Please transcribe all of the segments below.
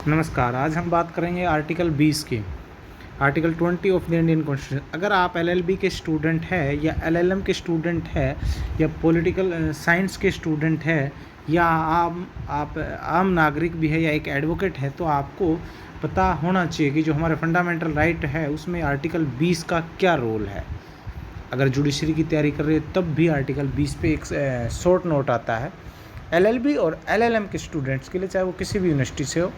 नमस्कार। आज हम बात करेंगे आर्टिकल 20 की। Article 20 of the Indian constitution. अगर आप एलएलबी के स्टूडेंट हैं या एलएलएम के स्टूडेंट हैं या पॉलिटिकल साइंस के स्टूडेंट हैं या आप आम नागरिक भी है या एक एडवोकेट है, तो आपको पता होना चाहिए कि जो हमारे फंडामेंटल राइट है उसमें आर्टिकल 20 का क्या रोल है। अगर जुडिशरी की तैयारी कर रहे हो तब भी आर्टिकल 20 पे एक शॉर्ट नोट आता है। एलएलबी और एलएलएम के स्टूडेंट्स के लिए, चाहे वो किसी भी यूनिवर्सिटी से हो,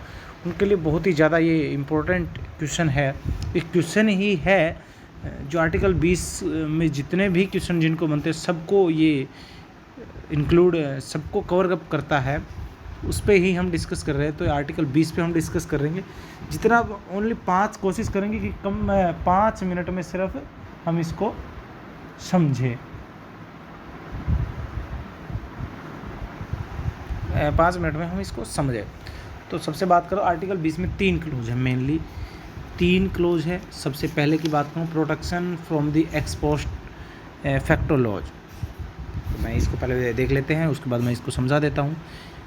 उनके लिए बहुत ही ज़्यादा ये इम्पोर्टेंट क्वेश्चन है। एक क्वेश्चन ही है जो आर्टिकल 20 में जितने भी क्वेश्चन जिनको बनते हैं सबको ये इंक्लूड, सबको कवर अप करता है। उस पर ही हम डिस्कस कर रहे हैं। तो आर्टिकल 20 पे हम डिस्कस करेंगे। जितना ओनली 5 कोशिश करेंगे कि कम 5 मिनट में सिर्फ हम इसको समझें। 5 मिनट में हम इसको समझें। तो सबसे बात करो, आर्टिकल 20 में 3 क्लोज है, मेनली 3 क्लोज है। सबसे पहले की बात करूँ, protection from the ex post facto laws. तो मैं इसको पहले देख लेते हैं, उसके बाद मैं इसको समझा देता हूँ।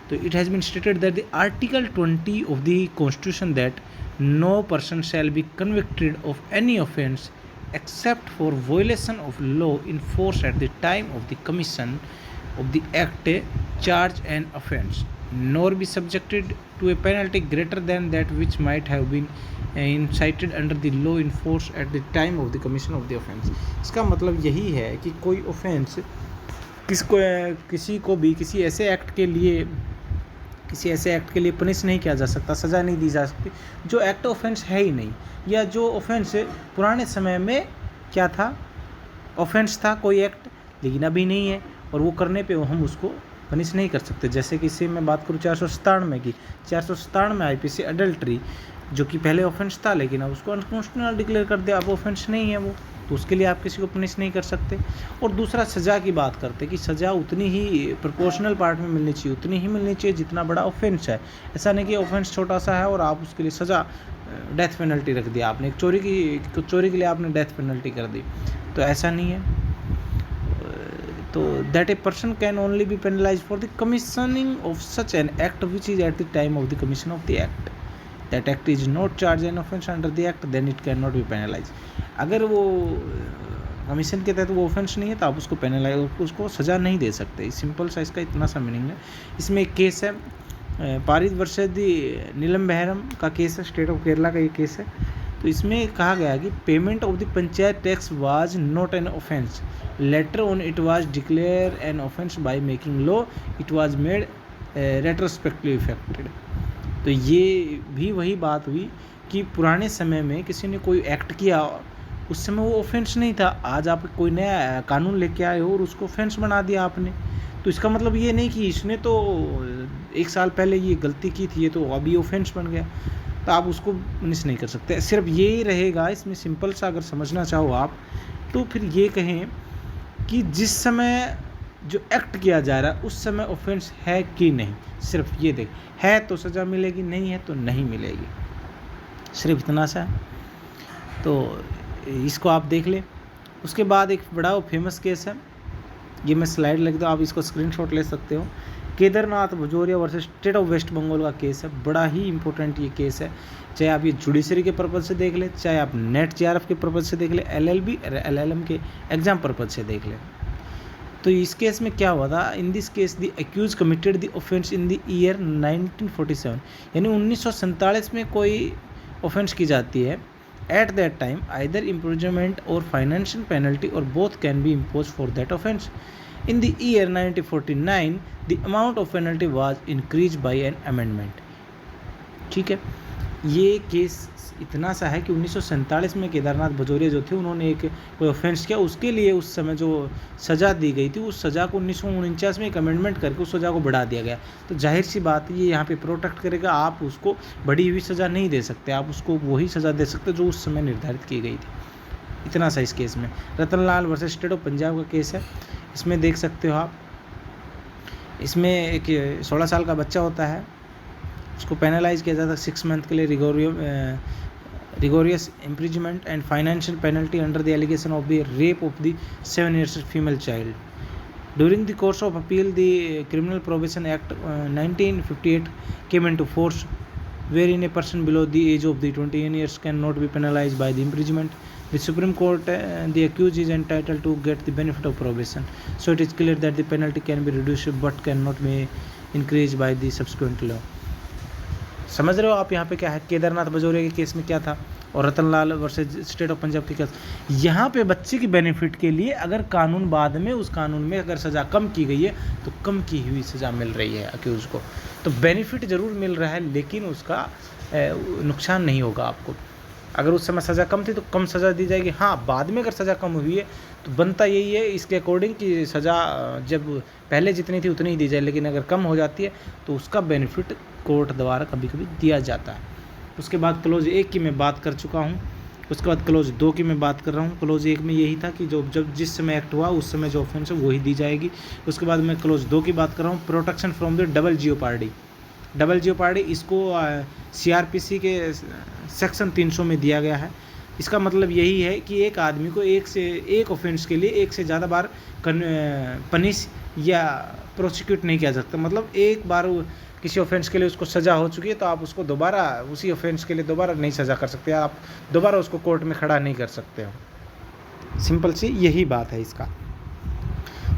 तो it has been stated that the article 20 of the constitution that no person shall be convicted of any offence except for violation of law in force at the time of the commission of the act charge an offence, nor be subjected to a penalty greater than that which might have been incited under the law in force at the time of the commission of the offence। इसका मतलब यही है कि कोई offence किसी को भी किसी ऐसे एक्ट के लिए पनिश नहीं किया जा सकता, सज़ा नहीं दी जा सकती जो एक्ट ऑफेंस है ही नहीं, या जो ऑफेंस पुराने समय में क्या था, ऑफेंस था कोई एक्ट, लेकिन अभी नहीं है, और वो करने पे हम उसको पनिश नहीं कर सकते। जैसे कि इससे मैं बात करूँ 497 की, 497 में आईपीसी अडल्ट्री, जो कि पहले ऑफेंस था लेकिन अब उसको अनकॉन्स्टिट्यूशनल डिक्लेयर कर दिया, अब ऑफेंस नहीं है वो, तो उसके लिए आप किसी को पनिश नहीं कर सकते। और दूसरा, सज़ा की बात करते कि सज़ा उतनी ही प्रोपोर्शनल पार्ट में मिलनी चाहिए, उतनी ही मिलनी चाहिए जितना बड़ा ऑफेंस है। ऐसा नहीं कि ऑफेंस छोटा सा है और आप उसके लिए सज़ा डेथ पेनल्टी रख दिया आपने, एक चोरी के लिए आपने डेथ पेनल्टी कर दी, तो ऐसा नहीं है। तो that a person can only be penalize for the commissioning of such an act which is at the time of the commission of the act, that act is not charge an offence under the act, then it can not be penalize. अगर वो commission के तहत वो offence नहीं है तो आप उसको पेनलाइज, उसको सज़ा नहीं दे सकते। सिंपल सा इसका इतना सा मीनिंग है। इसमें एक केस है पारित वर्षद नीलम बहरम का केस है, स्टेट ऑफ केरला का ये केस है। तो इसमें कहा गया कि payment of the panchayat tax was not an offence, later on it was declare an offence by making law, it was made retrospectively affected. तो ये भी वही बात हुई कि पुराने समय में किसी ने कोई एक्ट किया, उस समय वो ऑफेंस नहीं था, आज आप कोई नया कानून लेके आए हो और उसको ऑफेंस बना दिया आपने। तो इसका मतलब ये नहीं कि इसने तो 1 साल पहले ये गलती की थी, ये तो अभी ऑफेंस बन गया, तो आप उसको पनिश नहीं कर सकते। सिर्फ ये ही रहेगा इसमें, सिंपल सा अगर समझना चाहो आप, तो फिर ये कहें कि जिस समय जो एक्ट किया जा रहा है उस समय ऑफेंस है कि नहीं, सिर्फ ये देख, है तो सज़ा मिलेगी, नहीं है तो नहीं मिलेगी, सिर्फ इतना सा। तो इसको आप देख लें। उसके बाद एक बड़ा फेमस केस है, ये मैं स्लाइड लिख दूँ, आप इसको स्क्रीनशॉट ले सकते हो। Kedarnath Bhajoria versus state of West Bengal का केस है, बड़ा ही इंपॉर्टेंट ये केस है। चाहे आप ये जुडिशरी के पर्पज़ से देख लें, चाहे आप नेट जेआरएफ के पर्पज़ से देख लें, एलएलबी एलएलएम के एग्जाम पर्पज़ से देख लें। तो इस केस में क्या हुआ था, in this case the accuse committed the offence in the year 1947, यानी 1947 में कोई ऑफेंस की जाती है। At that time either imprisonment और फाइनेंशियल पेनल्टी और both can be impose for that offence. In the year 1949, the amount of penalty was increased by an amendment। ठीक है, ये केस इतना सा है कि 1947 में केदारनाथ भजोरिया जो थे, उन्होंने एक कोई ऑफेंस किया, उसके लिए उस समय जो सज़ा दी गई थी उस सज़ा को 1949 में एक अमेंडमेंट करके उस सज़ा को बढ़ा दिया गया। तो जाहिर सी बात ये यहाँ पे प्रोटेक्ट करेगा, आप उसको बढ़ी हुई सज़ा नहीं दे सकते, आप उसको वही सज़ा दे सकते जो उस समय निर्धारित की गई थी। इतना सा इस केस में। Ratanlal versus state of Punjab का केस है, इसमें देख सकते हो आप, इसमें एक 16 साल का बच्चा होता है, उसको पेनलाइज किया जाता है 6 मंथ के लिए rigorous imprisonment and financial penalty under the allegation of the rape of the 7 years female child. During the course of appeal the criminal provision act 1958 came into force wherein a person below the age of the 21 years cannot be penalized by the imprisonment. The Supreme Court, the accused is entitled to get the benefit of probation. So it is clear that the penalty can be reduced but cannot be increased by the subsequent law. समझ रहे हो आप यहाँ पे क्या है, केदारनाथ बजौरिया के case में क्या था और Ratanlal versus state of Punjab के केस। यहाँ पे बच्चे की बेनिफिट के लिए अगर कानून बाद में उस कानून में अगर सज़ा कम की गई है तो कम की हुई सज़ा मिल रही है अक्यूज़ को, तो बेनिफिट ज़रूर मिल रहा है लेकिन उसका नुकसान नहीं होगा आपको। अगर उस समय सज़ा कम थी तो कम सज़ा दी जाएगी। हाँ, बाद में अगर सज़ा कम हुई है तो बनता यही है इसके अकॉर्डिंग कि सज़ा जब पहले जितनी थी उतनी ही दी जाए, लेकिन अगर कम हो जाती है तो उसका बेनिफिट कोर्ट द्वारा कभी कभी दिया जाता है। उसके बाद क्लोज 1 की मैं बात कर चुका हूँ, उसके बाद क्लोज 2 की मैं बात कर रहा हूँ। क्लोज 1 में यही था कि जब जिस समय एक्ट हुआ उस समय जो ऑफेंस है वही दी जाएगी। उसके बाद मैं क्लोज 2 की बात कर रहा हूँ, protection from the double jeopardy. Double jeopardy इसको CRPC के सेक्शन 300 में दिया गया है। इसका मतलब यही है कि एक आदमी को एक ऑफेंस के लिए एक से ज़्यादा बार पनिश या प्रोसिक्यूट नहीं किया जा सकता। मतलब एक बार किसी ऑफेंस के लिए उसको सज़ा हो चुकी है तो आप उसको दोबारा उसी ऑफेंस के लिए दोबारा नहीं सज़ा कर सकते, आप दोबारा उसको कोर्ट में खड़ा नहीं कर सकते हो। सिंपल सी यही बात है इसका।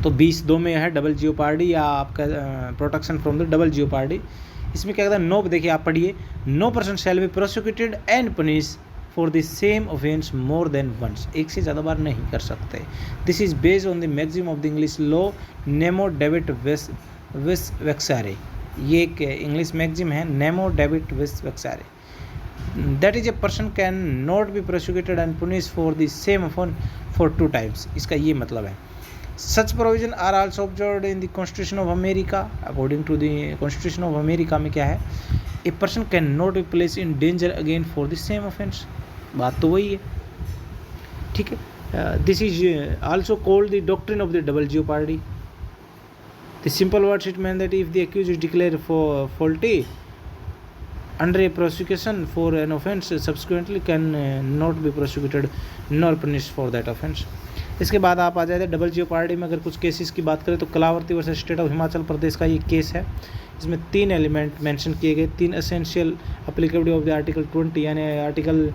तो 20(2) में है डबल जियोपार्डी या आपका protection from the double jeopardy. इसमें क्या कहता है, नो, देखिए आप पढ़िए, no person shall be prosecuted and punish for the same offence more than once. एक से ज़्यादा बार नहीं कर सकते। This is based on the maxim of the English law नेमो डेविड विस वेक्सारे। ये एक इंग्लिश मैक्सिम है, नेमो डेविड विस वेक्सारे। That is a person can not be prosecuted and punish for the same offence for 2 times. इसका ये मतलब है। Such provision are also observed in the Constitution of America. According to the Constitution of America में क्या है, a person cannot be placed in danger again for the same offense। बात तो वही है, ठीक है। This is also called the doctrine of the double jeopardy. The simple words it means that if the accused is declared faulty under a prosecution for an offense, subsequently can not be prosecuted nor punished for that offense। इसके बाद आप आ जाते हैं double jeopardy में। अगर कुछ cases की बात करें तो कलावर्ती versus state of Himachal Pradesh का ये केस है। इसमें 3 एलिमेंट मेंशन किए गए, 3 essential applicability of the article 20 यानी आर्टिकल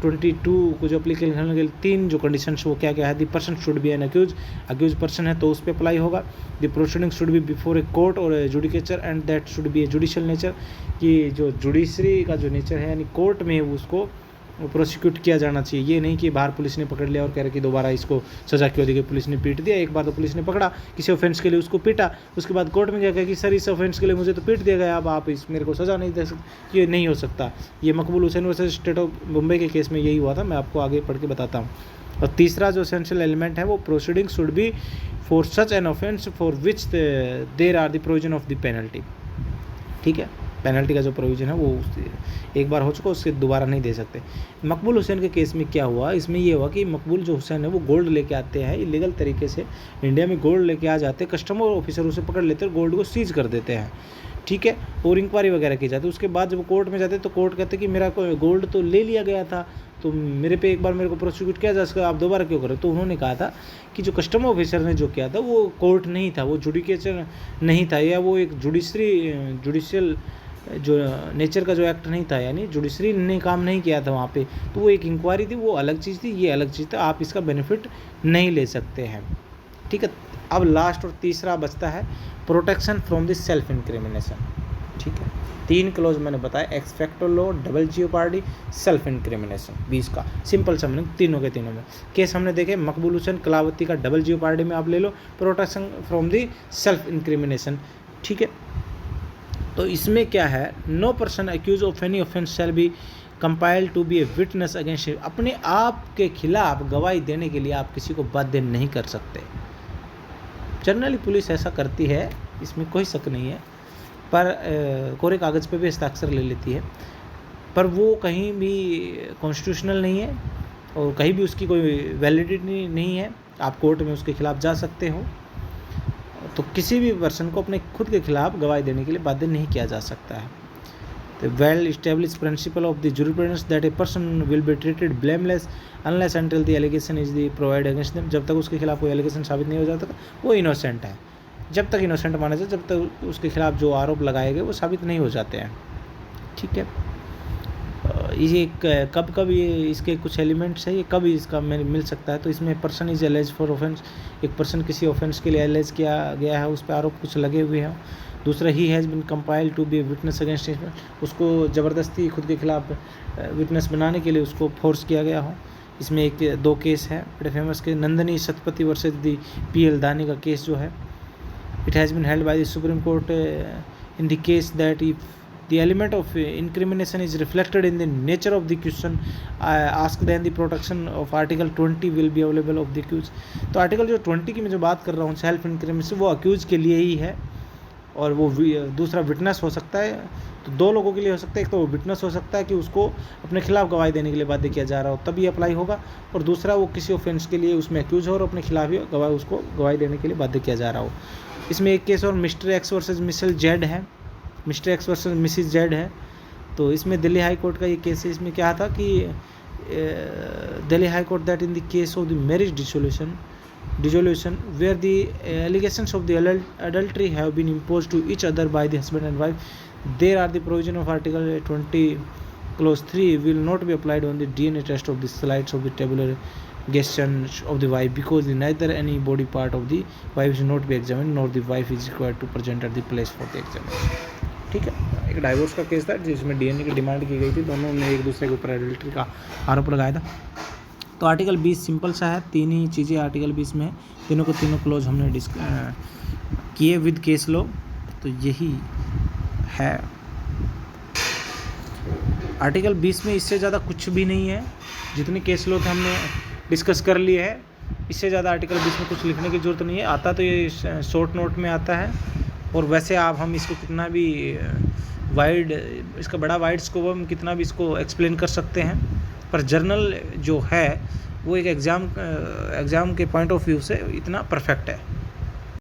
22 को जो अप्लीकेबल होने के लिए 3 जो कंडीशंस वो क्या क्या है। The person should be an accuse person है तो उस पर अप्लाई होगा। The proceeding should be before a court और judicature and that should be a judicial nature, कि जो जुडिशरी का जो नेचर है यानी कोर्ट में उसको प्रोसिक्यूट किया जाना चाहिए। ये नहीं कि बाहर पुलिस ने पकड़ लिया और कह रहे कि दोबारा इसको सज़ा क्यों दी गई, पुलिस ने पीट दिया। एक बार तो पुलिस ने पकड़ा किसी ऑफेंस के लिए, उसको पीटा, उसके बाद कोर्ट में जाकर कि सर इस ऑफेंस के लिए मुझे तो पीट दिया गया, अब आप इस मेरे को सज़ा नहीं दे सकते, ये नहीं हो सकता। ये मकबूल Hussain versus state of Mumbai के केस में यही हुआ था, मैं आपको आगे पढ़ के बताता हूँ। और तीसरा जो एसेंशियल एलिमेंट है वो proceeding should be for such an offence for which there are the provision of the penalty. ठीक है, पेनल्टी का जो प्रोविज़न है वो एक बार हो चुका, उससे दोबारा नहीं दे सकते। मकबूल हुसैन के केस में क्या हुआ, इसमें ये हुआ कि मकबूल जो हुसैन है वो गोल्ड लेके आते हैं, इलीगल तरीके से इंडिया में गोल्ड लेके आ जाते हैं, कस्टमर ऑफिसर उसे पकड़ लेते हैं, गोल्ड को सीज कर देते हैं, ठीक है, और इंक्वायरी वगैरह की जाती है। उसके बाद जब वो कोर्ट में जाते हैं तो कोर्ट कहते हैं कि मेरा गोल्ड तो ले लिया गया था, तो मेरे पे एक बार मेरे को प्रोसिक्यूट किया जा सकता, आप दोबारा क्यों करें। तो उन्होंने कहा था कि जो कस्टम ऑफिसर ने जो किया था वो कोर्ट नहीं था, वो जुडिकेचर नहीं था, या वो एक जुडिशियल जो नेचर का जो एक्ट नहीं था, यानी जुडिशरी ने काम नहीं किया था वहाँ पे, तो वो एक इंक्वायरी थी, वो अलग चीज़ थी, ये अलग चीज़ था, आप इसका बेनिफिट नहीं ले सकते हैं। ठीक है, अब लास्ट और तीसरा बचता है protection from the self incrimination. ठीक है, 3 क्लोज मैंने बताया, x factor law, double jeopardy, self incrimination, 20 का सिंपल समझ तीनों के तीनों में। केस हमने देखे मकबूल हुसैन कलावती का डबल जियोपार्डी में आप ले लो, protection from the self incrimination. ठीक है, तो इसमें क्या है, no person accuse of any offence shall be compile to be a witness against, अपने आप के खिलाफ गवाही देने के लिए आप किसी को बाध्य नहीं कर सकते। जनरली पुलिस ऐसा करती है, इसमें कोई शक नहीं है, पर कोरे कागज़ पे भी हस्ताक्षर ले लेती है, पर वो कहीं भी कॉन्स्टिट्यूशनल नहीं है और कहीं भी उसकी कोई वैलिडिटी नहीं है। आप कोर्ट में उसके खिलाफ जा सकते हो, तो किसी भी पर्सन को अपने खुद के खिलाफ गवाही देने के लिए बाध्य नहीं किया जा सकता है। तो well establish principle of the jurisprudence that a person will be treated blameless unless until the allegation is the provide against them, जब तक उसके खिलाफ कोई एलिगेशन साबित नहीं हो जाता वो इनोसेंट है। जब तक इनोसेंट माना जाए, जब तक उसके खिलाफ जो आरोप लगाए गए वो साबित नहीं हो जाते हैं। ठीक है। ये कब कब ये इसके कुछ एलिमेंट्स है, ये कब इसका मिल सकता है। तो इसमें person is alleged for offence, एक पर्सन किसी ऑफेंस के लिए एलेज किया गया है, उस पर आरोप कुछ लगे हुए हैं। दूसरा, he has been compelled to be witness against, उसको ज़बरदस्ती खुद के खिलाफ विटनेस बनाने के लिए उसको फोर्स किया गया हो। इसमें दो केस है बड़े फेमस के, नंदनी शतपथी वर्सेस दी PL दानी का केस जो है, it has been held by the supreme court in the case that if the element of incrimination is reflected in the nature of the question asked, then the protection of article 20 will be available of the accused। तो article जो 20 की मैं जो बात कर रहा हूँ self incrimination, वो अक्यूज के लिए ही है, और वो दूसरा विटनेस हो सकता है। तो दो लोगों के लिए हो सकता है, एक तो वो विटनेस हो सकता है कि उसको अपने खिलाफ गवाही देने के लिए बाध्य किया जा रहा हो, तभी अप्लाई होगा, और दूसरा वो किसी ऑफेंस के लिए उसमें अक्यूज हो और अपने खिलाफ ही उसको गवाही देने के लिए बाध्य किया जा रहा हो। इसमें एक केस और Mr X versus Mrs Z है, Mr X versus Mrs Z है। तो इसमें दिल्ली हाई कोर्ट का ये केस है। इसमें क्या था कि Delhi high court that in the case of the marriage dissolution where the allegations of the adultery have been imposed to each other by the husband and wife, there are the provision of article 20 clause 3 will not be applied on the DNA test of the slides of the tabular gestation of the wife, because neither any body part of the wife should not be examined nor the wife is required to present at the place for the examination। ठीक है। एक divorce का case था जिसमें DNA की demand की गई थी, दोनों ने एक दूसरे के ऊपर एडल्ट्री का आरोप लगाया था। तो आर्टिकल 20 सिंपल सा है, तीन ही चीज़ें आर्टिकल 20 में है, तीनों को तीनों क्लोज हमने किए विद केस लॉ, तो यही है। आर्टिकल 20 में इससे ज़्यादा कुछ भी नहीं है, जितने केस लॉ थे हमने डिस्कस कर लिए है, इससे ज़्यादा आर्टिकल 20 में कुछ लिखने की ज़रूरत नहीं है। आता तो ये शॉर्ट नोट में आता है, और वैसे आप हम इसको कितना भी वाइड, इसका बड़ा वाइड स्कोप, हम कितना भी इसको एक्सप्लेन कर सकते हैं, पर जर्नल जो है वो एक एग्ज़ाम के पॉइंट ऑफ व्यू से इतना परफेक्ट है।